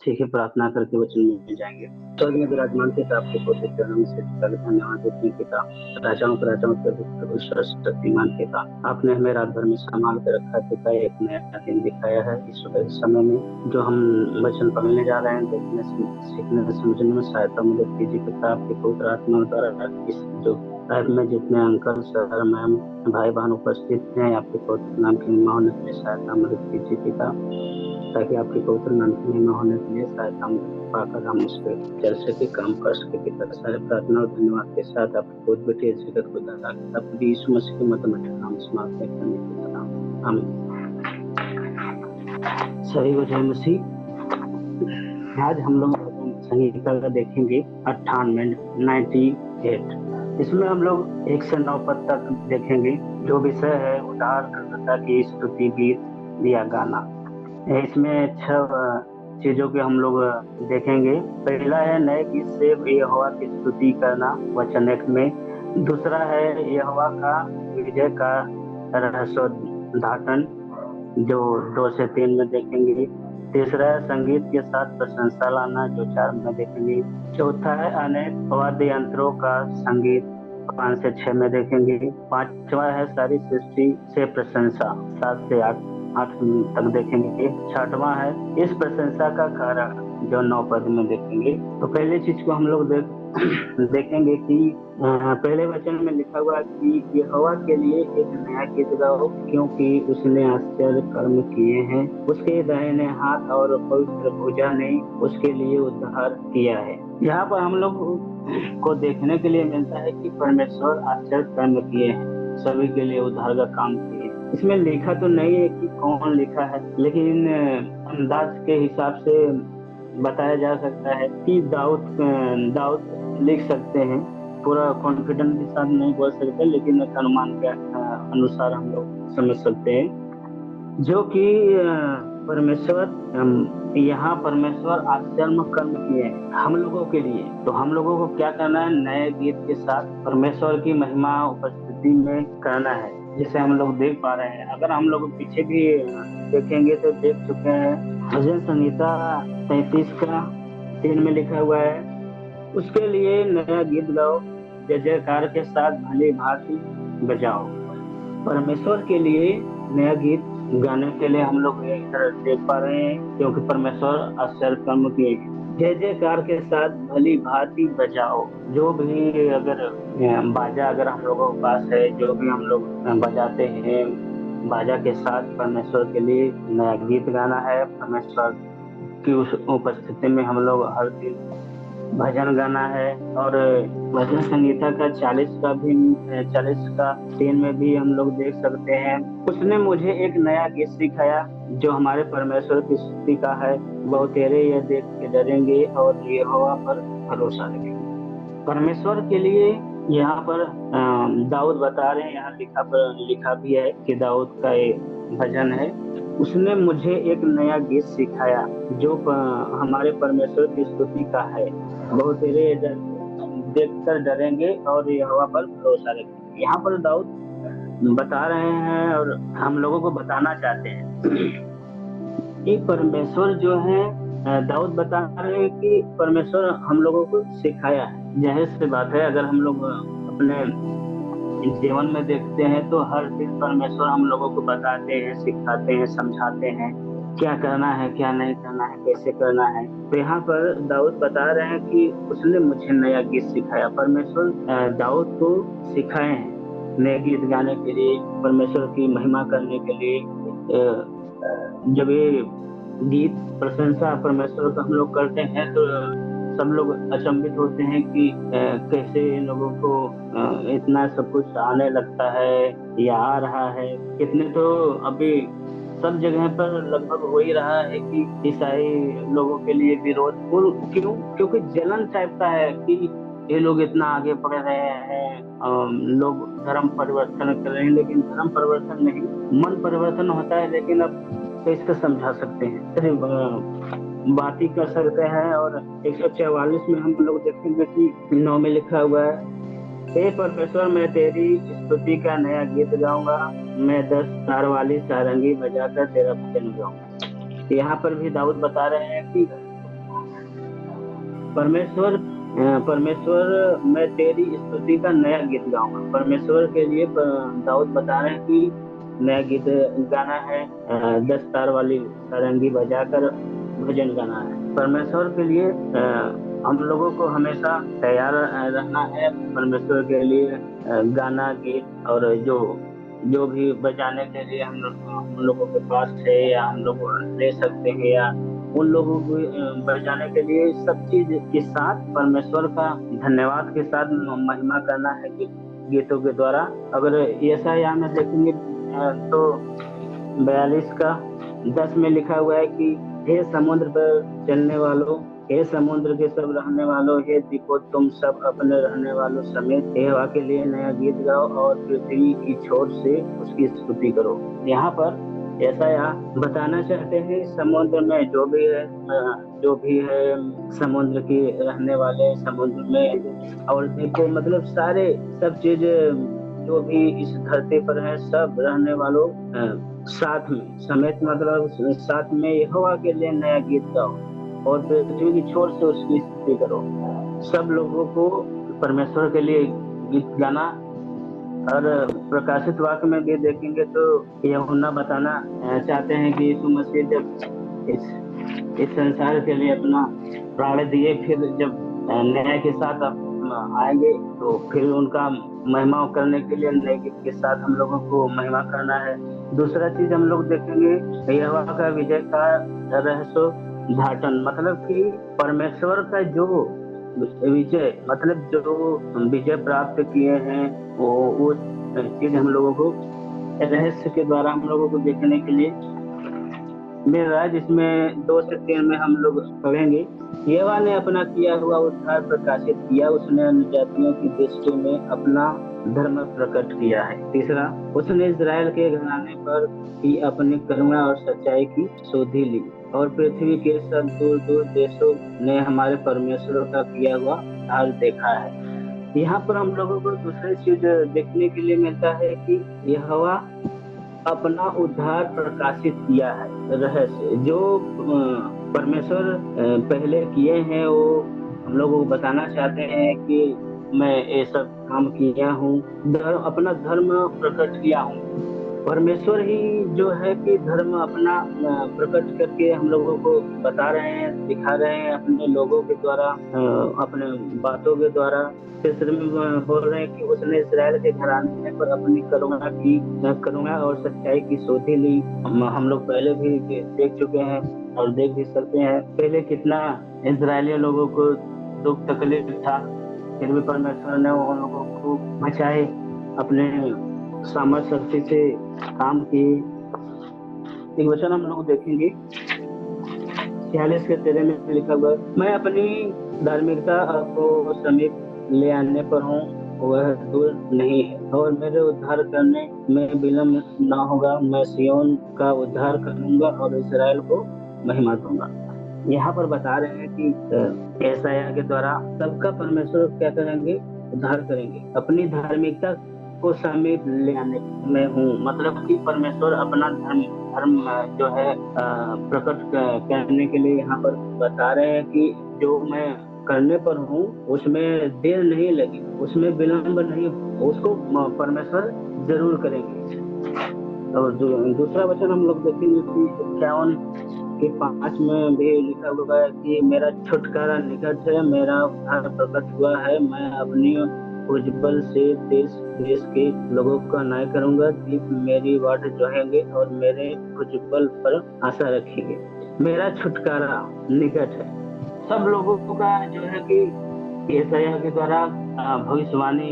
ठीक है, प्रार्थना करके वचन में जाएंगे। स्वर्ग में विराजमान पिता, आपके पवित्र चरणों में सिर झुका के धन्यवाद देते हैं पिता। राजाओं के राजाओं प्रभु प्रभु शक्तिमान पिता, आपने हमें रात भर में संभाल कर रखा है पिता। एक नया दिन दिखाया है इस सुबह के समय में जो हम वचन पढ़ने जा रहे हैं, देखने सीखने समझने में सहायता मदद कीजिए पिता। आपके पवित्र आत्मा द्वारा इस जो ऐप में जितने अंकल सर मैम भाई बहन उपस्थित हैं, आपके पवित्र नाम की महिमा होने के लिए सहायता मदद कीजिए पिता, ताकि आपके पवित्र नाम की महिमा होने के लिए सहायता मदद पाकर हम उस पर चल सके, काम कर सके पिता। सारे प्रार्थना और धन्यवाद के साथ आपके बहुत बेटे जगत को दाता प्रभु यीशु मसीह के मध्य में नाम समाप्त करने के पिता। हम सही वजह मसीह। आज हम लोग संगीता का देखेंगे 98 98। इसमें हम लोग 1 से 9 पद तक देखेंगे। जो विषय है उद्धारकर्ता की स्तुति गीत या गाना। इसमें 6 चीजों के हम लोग देखेंगे। पहला है नए गीत से यहोवा की स्तुति करना, वचन 1 में। दूसरा है यहोवा का विजय का रहस्योद्घाटन, जो 2 से 3 में देखेंगे। तीसरा है संगीत के साथ प्रशंसा लाना, जो 4 में देखेंगे। चौथा है अनेक वाद्य यंत्रों का संगीत, 5 से 6 में देखेंगे। पांचवा है सारी सृष्टि से प्रशंसा, 7 से 8 तक देखेंगे। छठवां है इस प्रशंसा का कारण, जो 9 पद में देखेंगे। तो पहले चीज को हम लोग देखेंगे कि पहले वचन में लिखा हुआ कि यहोवा के लिए एक नया गीत गाओ, क्योंकि उसने आश्चर्य कर्म किए हैं। उसके दाहिने हाथ और पवित्र भुजा ने उसके लिए उद्धार किया है। यहाँ पर हम लोग को देखने के लिए मिलता है कि परमेश्वर आश्चर्य कर्म किए हैं, सभी के लिए उद्धार का काम किए। इसमें लिखा तो नहीं है कि कौन लिखा है, लेकिन अंदाज के हिसाब से बताया जा सकता है कि दाऊद लिख सकते हैं। पूरा कॉन्फिडेंस के साथ नहीं बोल सकते, लेकिन एक अनुमान के अनुसार हम लोग समझ सकते हैं। जो कि यहाँ परमेश्वर आश्चर्य कर्म किए हैं हम लोगों के लिए। तो हम लोगों को क्या करना है? नए गीत के साथ परमेश्वर की महिमा उपस्थिति में करना है, जिसे हम लोग देख पा रहे हैं। अगर हम लोग पीछे भी देखेंगे तो देख चुके हैं। भजन संहिता 33 का 3 में लिखा हुआ है, उसके लिए नया गीत गाओ, जय जयकार के साथ भली भांति बजाओ। परमेश्वर के लिए नया गीत गाने के लिए हम लोग एक तरह देख पा रहे हैं, क्योंकि परमेश्वर आश्चर्य कर्म किए हैं। जय जयकार के साथ भली भांति बजाओ। जो भी अगर बाजा अगर हम लोगों के पास है, जो भी हम लोग बजाते हैं, बाजा के साथ परमेश्वर के लिए नया गीत गाना है। परमेश्वर की उस उपस्थिति में हम लोग हर दिन भजन गाना है। और भजन संगीता का 40 का 3 में भी हम लोग देख सकते हैं, उसने मुझे एक नया गीत सिखाया, जो हमारे परमेश्वर की स्तुति का है। बहुतेरे यह देख के डरेंगे और यहोवा पर भरोसा रखेंगे। परमेश्वर के लिए यहाँ पर दाऊद बता रहे हैं, यहाँ लिखा भी है कि दाऊद का एक भजन है, उसने मुझे एक नया गीत सिखाया, जो हमारे परमेश्वर की स्तुति का है। बहुतेरे देखकर डरेंगे और यहोवा पर भरोसा रखेंगे। यहाँ पर दाऊद बता रहे हैं और हम लोगों को बताना चाहते हैं कि परमेश्वर जो है, दाऊद बता रहे हैं कि परमेश्वर हम लोगों को सिखाया है। जाहिर सी बात है, अगर हम लोग अपने जीवन में देखते हैं तो हर दिन परमेश्वर हम लोगों को बताते हैं, सिखाते हैं, समझाते हैं क्या करना है, क्या नहीं करना है, कैसे करना है। तो यहाँ पर दाऊद बता रहे हैं कि उसने मुझे नया गीत सिखाया। परमेश्वर दाऊद को सिखाए हैं नए गीत गाने के लिए, परमेश्वर की महिमा करने के लिए। जब ये गीत प्रशंसा परमेश्वर का हम लोग करते हैं तो सब लोग अचंभित होते हैं कि कैसे इन लोगों को इतना सब कुछ आने लगता है या आ रहा है। कितने तो अभी सब जगह पर लगभग हो ही रहा है कि ईसाई लोगों के लिए विरोध। क्यों? क्योंकि जलन टाइप का है कि ये लोग इतना आगे बढ़ रहे हैं, लोग धर्म परिवर्तन कर रहे हैं, लेकिन धर्म परिवर्तन नहीं, मन परिवर्तन होता है। लेकिन अब कैसे समझा सकते हैं? सिर्फ बात ही कर सकते हैं। और 144 में हम लोग देखेंगे कि 9 में लिखा हुआ है, हे परमेश्वर मैं तेरी स्तुति का नया गीत गाऊंगा, मैं 10 तार वाली सारंगी बजाकर तेरा भजन गाऊंगा। यहाँ पर भी दाऊद बता रहे हैं कि परमेश्वर मैं तेरी स्तुति का नया गीत गाऊंगा। परमेश्वर के लिए दाऊद बता रहे हैं कि नया गीत गाना है, 10 तार वाली सारंगी बजाकर भजन गाना है। परमेश्वर के लिए हम लोगों को हमेशा तैयार रहना है। परमेश्वर के लिए गाना, गीत और जो जो भी बजाने के लिए हम लोगों के पास है या हम लोग ले सकते हैं, या उन लोगों को बचाने के लिए सब चीज के साथ परमेश्वर का धन्यवाद के साथ महिमा करना है गीतों के द्वारा। अगर यशायाह में देखेंगे तो 42 का 10 में लिखा हुआ है कि हे समुद्र पर चलने वालों, हे समुद्र के सब रहने वालों, हे द्वीपों तुम सब अपने रहने वालों समेत यहोवा के लिए नया गीत गाओ और पृथ्वी की छोर से उसकी स्तुति करो। यहाँ पर ऐसा या बताना चाहते हैं समुद्र में जो भी है समुद्र के रहने वाले, समुद्र में और द्वीपों मतलब सारे सब चीज जो भी इस धरती पर है, सब रहने वालों साथ में समेत मतलब साथ में यहोवा के लिए नया गीत गाओ और पृथ्वी की छोर से उसकी स्तुति करो। सब लोगों को परमेश्वर के लिए गीत गाना। और प्रकाशित वाक्य में भी देखेंगे तो यूहन्ना बताना चाहते हैं कि यीशु मसीह जब इस संसार के लिए अपना प्राण दिए, फिर जब न्याय के साथ आएंगे तो फिर उनका महिमा करने के लिए नए गीत के साथ हम लोगों को महिमा करना है। दूसरा चीज हम लोग देखेंगे यहोवा का विजय का रहस्य घाटन, मतलब कि परमेश्वर का जो विजय मतलब जो विजय प्राप्त किए हैं वो चीज हम लोगों को रहस्य के द्वारा हम लोगों को देखने के लिए मिल रहा है, जिसमें 2 से 3 में हम लोग पढ़ेंगे। यहोवा ने अपना किया हुआ उद्धार प्रकाशित किया, उसने अन्य जातियों की दृष्टि में अपना धर्म प्रकट किया है। तीसरा, उसने इजराइल के घराने पर ही अपनी करुणा और सच्चाई की शोधी ली और पृथ्वी के सब दूर दूर देशों ने हमारे परमेश्वर का किया हुआ उद्धार देखा है। यहाँ पर हम लोगों को दूसरी चीज देखने के लिए मिलता है कि यहोवा अपना उद्धार प्रकाशित किया है। रहस्य जो परमेश्वर पहले किए हैं वो हम लोगों को बताना चाहते हैं कि मैं ये सब काम किया हूँ, अपना धर्म प्रकट किया हूँ। परमेश्वर ही जो है कि धर्म अपना प्रकट करके हम लोगों को बता रहे हैं, दिखा रहे हैं अपने लोगों के द्वारा, अपने बातों के द्वारा। तीसरे में बोल रहे हैं कि उसने इस्राएल के घराने पर अपनी करुणा और सच्चाई की शोधी ली। हम लोग पहले भी देख चुके हैं और देख भी सकते हैं पहले कितना इजरायली लोगों को दुख तकलीफ था, फिर भी परमेश्वर ने उन लोगों को बचाए, अपने सामर्थ्य शक्ति से काम किए। एक वचन हम लोग देखेंगे 46 के 13 में लिखा हुआ, मैं अपनी धार्मिकता को समीप ले आने पर हूँ, वह दूर नहीं है और मेरे उद्धार करने में विलम्ब न होगा। मैं सियोन का उद्धार करूंगा और इस्राएल को महिमा दूंगा। यहाँ पर बता रहे हैं कि यशायाह के द्वारा सबका परमेश्वर क्या करेंगे, उद्धार करेंगे। अपनी धार्मिकता को समीप ले आने में हूँ, मतलब कि परमेश्वर अपना धर्म जो है प्रकट करने के लिए यहाँ पर बता रहे हैं कि जो मैं करने पर हूँ उसमें देर नहीं लगी, उसमें विलम्ब नहीं, उसको परमेश्वर जरूर करेंगे। और दूसरा वचन हम लोग देखेंगे कि 51 के 5 में भी लिखा हुआ है कि मेरा छुटकारा निकट है, मेरा उद्धार प्रकट हुआ है, मैं अपनी भुजबल से देश देश के लोगों का न्याय करूंगा। दीप मेरी बाट जोहेंगे और मेरे भुजबल पर आशा रखेंगे। मेरा छुटकारा निकट है। सब लोगों का जो है कि यशायाह के द्वारा भविष्यवाणी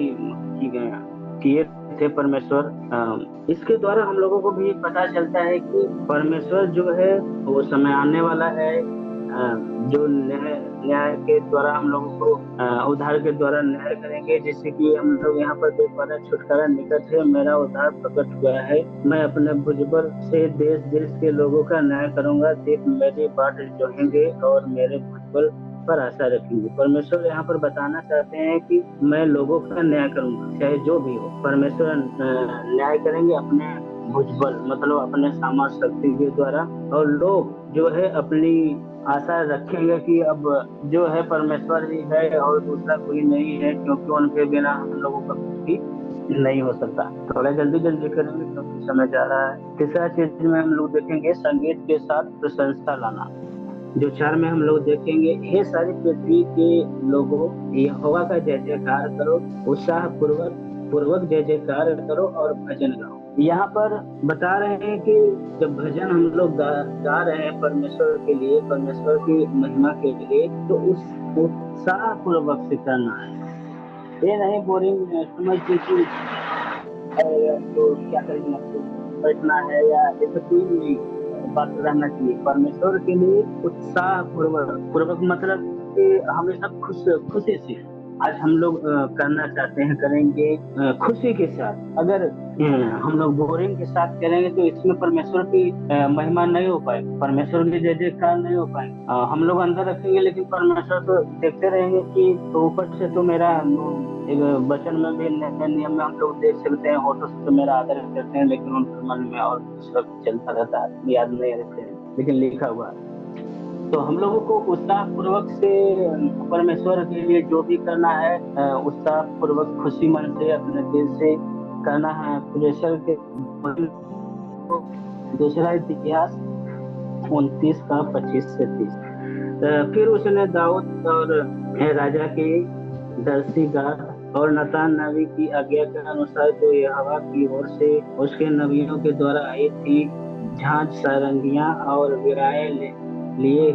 किए थे परमेश्वर। इसके द्वारा हम लोगों को भी पता चलता है कि परमेश्वर जो है वो समय आने वाला है, जो न्याय के द्वारा हम लोगों को उद्धार के द्वारा न्याय करेंगे। जैसे कि हम लोग यहाँ पर देख पा रहे हैं, छुटकारा निकट है, मेरा उद्धार प्रकट हुआ है, मैं अपने भुजबल से देश देश के लोगों का न्याय करूंगा। देख मेरी बाट जोहेंगे और मेरे भुजबल पर आशा रखेंगे। परमेश्वर यहाँ पर बताना चाहते हैं कि मैं लोगों का न्याय करूंगा, चाहे जो भी हो। परमेश्वर न्याय करेंगे अपने भुजबल मतलब अपने सामर्थ्य शक्ति के द्वारा, और लोग जो है अपनी आशा रखेंगे कि अब जो है परमेश्वर ही है और दूसरा कोई नहीं है, क्योंकि उनके बिना हम लोगों का कुछ भी नहीं हो सकता। थोड़ा जल्दी जल्दी करेंगे क्योंकि समय जा रहा है। तीसरा चीज में हम लोग देखेंगे संगीत के साथ प्रशंसा लाना। जो चार में हम लोग देखेंगे, हे सारी पृथ्वी के लोगों, यहोवा का जय जयकार करो, उत्साह पूर्वक पूर्वक जय जयकार करो और भजन गाओ। यहाँ पर बता रहे हैं कि जब भजन हम लोग गा रहे हैं परमेश्वर के लिए, परमेश्वर की महिमा के लिए, तो उस उत्साह पूर्वक से करना है। ये नहीं बोरिंग समझ के कि तो क्या करेंगे आपको बैठना है, या ऐसे कोई नहीं बात रहना चाहिए। परमेश्वर के लिए उत्साह पूर्वक, पूर्वक मतलब कि हमेशा खुशी से आज हम लोग करना चाहते हैं, करेंगे खुशी के साथ। अगर हम लोग बोरिंग के साथ करेंगे तो इसमें परमेश्वर की महिमा नहीं हो पाएगी, परमेश्वर की जय जयकार नहीं हो पाएंगे। हम लोग अंदर रखेंगे लेकिन परमेश्वर तो देखते रहेंगे कि, तो ऊपर से तो मेरा एक वचन में भी, नए नियम में हम लोग देख सकते हैं, होठों से तो मेरा आदर करते हैं लेकिन उनके मन में और दूसरा चलता रहता है, याद नहीं रखते हैं लेकिन लिखा हुआ है। तो हम लोगों को उत्साह पूर्वक से परमेश्वर के लिए जो भी करना है, उत्साह पूर्वक खुशी मन से अपने दिल से करना है। परमेश्वर के दूसरा इतिहास 29 का 25 से 30। फिर उसने दाऊद और राजा के दर्शीगार और नतान नबी की आज्ञा के अनुसार, जो यहोवा की ओर से उसके नबियों के द्वारा आई थी, झांझ सारंगियां और वीणाएं लिए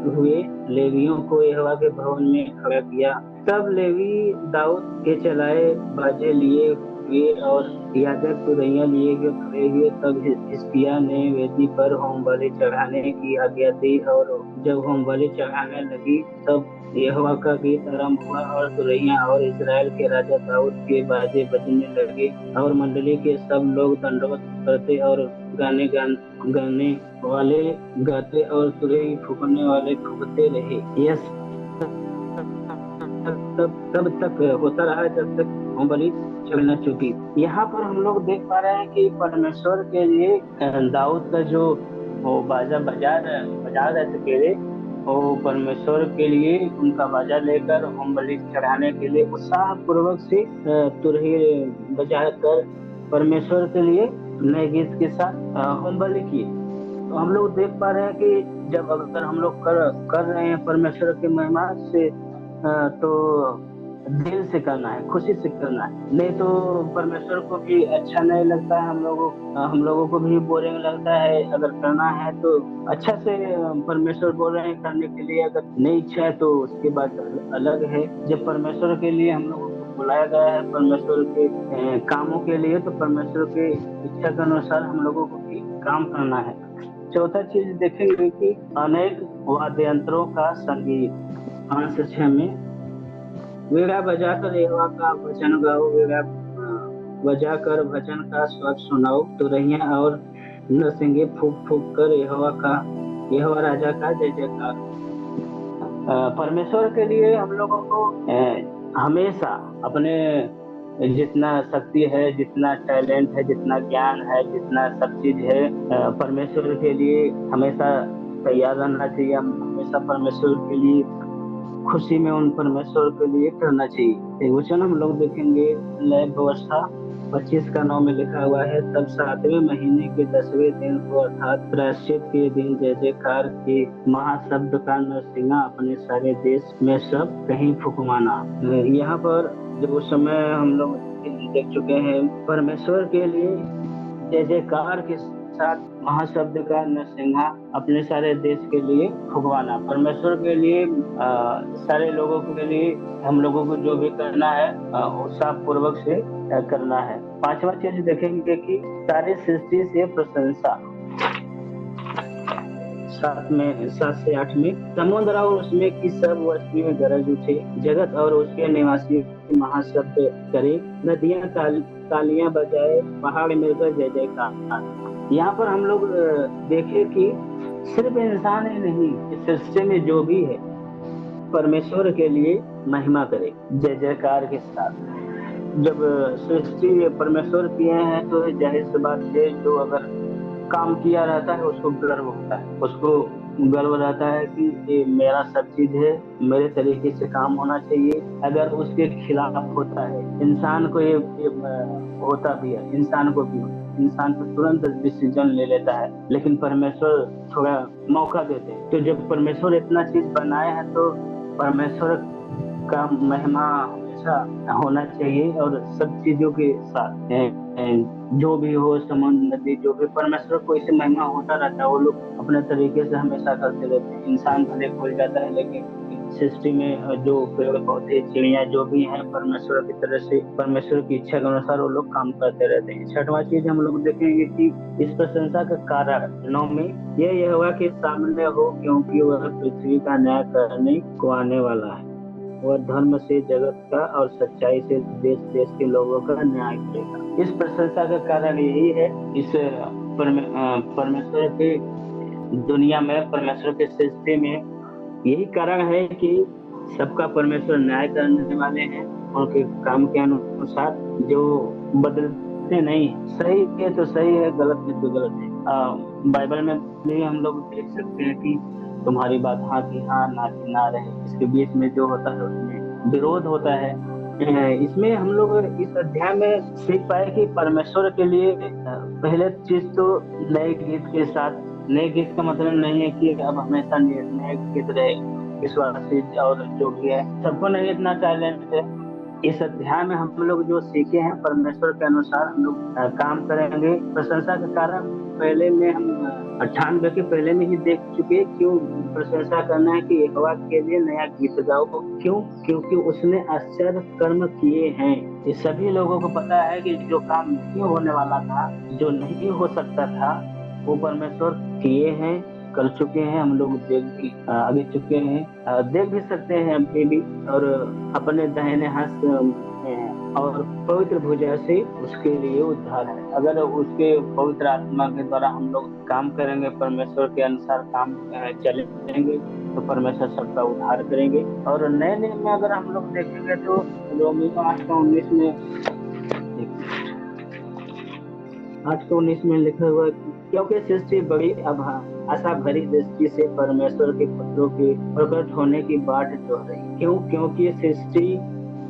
हुए लेवियों को यहोवा के भवन में खड़ा किया। तब लेवी दाऊद के चलाए बाजे लिए हुए और याजक तुरैया लिए हुए खड़े हुए। तब हिजकिय्याह ने वेदी पर होम बलि चढ़ाने की आज्ञा दी, और जब होम बलि चढ़ाने लगी तब यहोवा का गीत आरंभ हुआ, और तुरैया और इस्राएल के राजा दाऊद के बाजे बजने लगे, और मंडली के सब लोग दंडवत करते और गाने वाले गाते और तुरही फूकने वाले फूकते रहे। यह तब तक होता रहा जब तक होमबलि चढ़ न चुकी। यहाँ पर हम लोग देख पा रहे हैं कि परमेश्वर के लिए दाऊद का जो वो बाजा बजा रहे थे पहले, वो परमेश्वर के लिए उनका बाजा लेकर होमबलि चढ़ाने के लिए उत्साह पूर्वक से तुरही बजा कर परमेश्वर के लिए नए गीत के साथ होमबलि किए। तो हम लोग देख पा रहे हैं कि जब अगर हम लोग कर रहे हैं परमेश्वर की महिमा से, तो दिल से करना है, खुशी से करना है, नहीं तो परमेश्वर को भी अच्छा नहीं लगता है। हम लोगों को भी बोरिंग लगता है। अगर करना है तो अच्छा से परमेश्वर बोल रहे हैं करने के लिए, अगर नहीं इच्छा है तो उसकी बात अलग है। जब परमेश्वर के लिए हम लोगों को बुलाया गया है, परमेश्वर के कामों के लिए, तो परमेश्वर के इच्छा के अनुसार हम लोगों को भी काम करना है। चौथा चीज देखेंगे कि अनेक वाद्य यंत्रों का संगीत। 5 से 6 में, वीणा बजाकर यहोवा का भजन गाओ, वीणा बजाकर भजन का स्वर सुनाओ, तुरहियां और नरसिंगे फूक फूक कर यहोवा राजा का जय जयकार। परमेश्वर के लिए हम लोगों को हमेशा अपने जितना शक्ति है, जितना टैलेंट है, जितना ज्ञान है, जितना सब चीज है, परमेश्वर के लिए हमेशा तैयार रहना चाहिए। हम हमेशा परमेश्वर के लिए खुशी में उन परमेश्वर के लिए करना चाहिए। एक वचन हम लोग देखेंगे, लय व्यवस्था 25 का 9 में लिखा हुआ है, तब 7वें महीने के 10वें दिन को, अर्थात प्रायश्चित के दिन, जय जयकार के महाशब्द का नरसिंगा अपने सारे देश में सब कहीं फुकमाना। यहाँ पर जो समय हम लोग देख चुके हैं, परमेश्वर के लिए जय जयकार के साथ महाशब्द का नरसिंहा अपने सारे देश के लिए फुकवाना। परमेश्वर के लिए सारे लोगों के लिए हम लोगों को जो भी करना है उत्साह पूर्वक से करना है। 5वां चीज देखेंगे कि सारी सृष्टि से प्रशंसा। 7 से 8 में, समुद्र और उसमें की सब वस्तुएं गरज उठे, जगत और उसके निवासी महाशब्द करे, नदियां तालियां बजाए, पहाड़ मिलकर जय जयकार। यहाँ पर हम लोग देखे कि सिर्फ इंसान ही नहीं, इस सृष्टि में जो भी है परमेश्वर के लिए महिमा करे जय जयकार के साथ। जब सृष्टि परमेश्वर किए हैं तो जाहिर सी बात है, जो अगर काम किया रहता है उसको गर्व होता है, उसको गर्व रहता है कि ये मेरा सब चीज है, मेरे तरीके से काम होना चाहिए। अगर उसके खिलाफ होता है इंसान को होता भी है, इंसान को भी होता है। इंसान तो तुरंत डिसीजन ले लेता है, लेकिन परमेश्वर थोड़ा मौका देते हैं। तो जब परमेश्वर इतना चीज बनाए हैं तो परमेश्वर का महिमा हमेशा होना चाहिए। और सब चीजों के साथ जो भी हो, समुद्र नदी जो भी, परमेश्वर को इससे महिमा होता रहता है। वो लोग अपने तरीके से हमेशा करते रहते हैं। इंसान भले भूल जाता है, लेकिन सृष्टि में जो पेड़ पौधे चिड़िया जो भी हैं, परमेश्वर की तरह से, परमेश्वर की इच्छा के अनुसार वो लोग काम करते रहते हैं। छठवां चीज हम लोग देखेंगे कि इस प्रशंसा का कारण 9 में ये यहोवा के सामने हो, क्योंकि वह पृथ्वी का न्याय करने को आने वाला है। वह धर्म से जगत का और सच्चाई से देश देश के लोगों का न्याय करेगा। इस प्रशंसा का कारण यही है, इस परमेश्वर के दुनिया में, परमेश्वर के सृष्टि में यही कारण है कि सबका परमेश्वर न्याय करने वाले हैं। उनके काम के अनुसार जो बदलते नहीं है। सही है तो सही है, गलत है तो गलत है। बाइबल में भी हम लोग देख सकते हैं कि तुम्हारी बात हाँ की हाँ, ना की ना रहे। इसके बीच में जो होता है उसमें विरोध होता है। इसमें हम लोग इस अध्याय में सीख पाए कि परमेश्वर के लिए पहले चीज तो नए गीत के साथ। नए गीत का मतलब नहीं है कि अब हमेशा नए गीत रहे। विश्वासी और जो भी है सबको नहीं इतना टैलेंट है। इस अध्याय में हम लोग जो सीखे हैं, परमेश्वर के अनुसार हम लोग काम करेंगे। प्रशंसा के कारण पहले में हम 98 के पहले में ही देख चुके हैं। क्यों प्रशंसा करना है कि यहोवा के लिए नया गीत गाओ? क्यों? क्योंकि उसने आश्चर्य कर्म किए हैं। ये सभी लोगों को पता है कि जो काम नहीं होने वाला था, जो नहीं हो सकता था, वो परमेश्वर किए हैं, कर चुके हैं। हम लोग देख भी आगे चुके हैं, देख भी सकते हैं अभी भी। और अपने दाहिने हाथ में है, और पवित्र भुजा से उसके लिए उद्धार है। अगर उसके पवित्र आत्मा के द्वारा हम लोग काम करेंगे, परमेश्वर के अनुसार काम चलेंगे, तो परमेश्वर सबका उद्धार करेंगे। और नए नियम में अगर हम लोग देखेंगे तो रोमियो 8:19 में, 8:19 में लिखा हुआ है कि क्योंकि सृष्टि बड़ी आशा भरी दृष्टि से परमेश्वर के पुत्रों के प्रकट होने की बाट जोह रही। क्यों? क्योंकि सृष्टि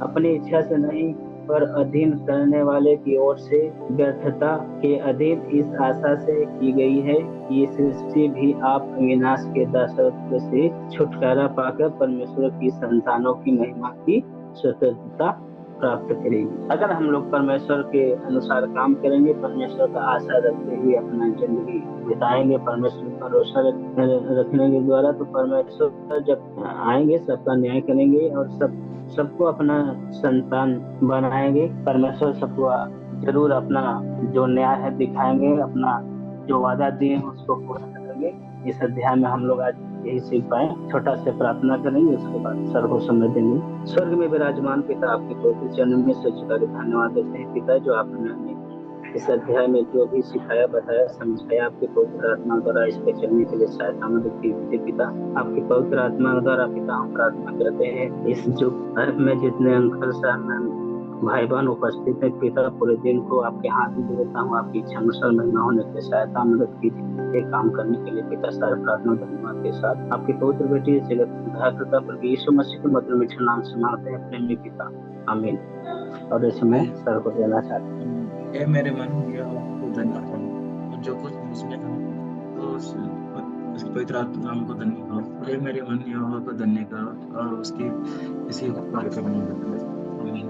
अपनी इच्छा से नहीं, पर अधीन करने वाले की ओर से व्यर्थता के अधीन इस आशा से की गई है कि सृष्टि भी आप विनाश के दासत्व से छुटकारा पाकर परमेश्वर की संतानों की महिमा की स्वतंत्रता प्राप्त करेगी। अगर हम लोग परमेश्वर के अनुसार काम करेंगे, परमेश्वर का आशा रखते हुए अपना जिंदगी बिताएंगे, परमेश्वर पर भरोसा रखने के द्वारा, तो परमेश्वर जब आएंगे सबका न्याय करेंगे और सबको अपना संतान बनाएंगे। परमेश्वर सबको जरूर अपना जो न्याय है दिखाएंगे, अपना जो वादा दिए हैं उसको पूरा करेंगे। इस अध्याय में हम लोग आज यही सीख पाए। छोटा से प्रार्थना करेंगे, उसके बाद सर को समय देंगे। स्वर्ग में विराजमान पिता, आपके पवित्र चरण में सच का धन्यवाद देते हैं पिता, जो आपने हमें इस अध्याय में जो भी सिखाया, बताया, समझाया, आपके पवित्र आत्मा द्वारा इस पे चलने के लिए सहायता मदद की थी पिता। आपकी पवित्र आत्मा द्वारा पिता हम प्रार्थना करते हैं, इस युग में जितने अंकल सर भाई बहन उपस्थित है पिता, पूरे दिन को आपके हाथ में देता हूँ। आपकी इच्छा अनुसार महिमा होने के लिए सहायता मदद कीजिए काम करने के लिए पिता। सारे प्रार्थना धन्यवाद के साथ आपकी पवित्र बेटी जगत उद्धारकर्ता प्रभु यीशु मसीह के मधुर मीठे नाम से मांगते हैं प्रेमी पिता, आमीन। और इस समय सर को देना चाहते हैं। ये मेरे मन यह आपको धन्यवाद और जो कुछ उसमें था तो उसकी पवित्र आत्मा को धन्य करो। ये मेरे मन यहोवा को धन्य करो और उसकी किसी कार्य करने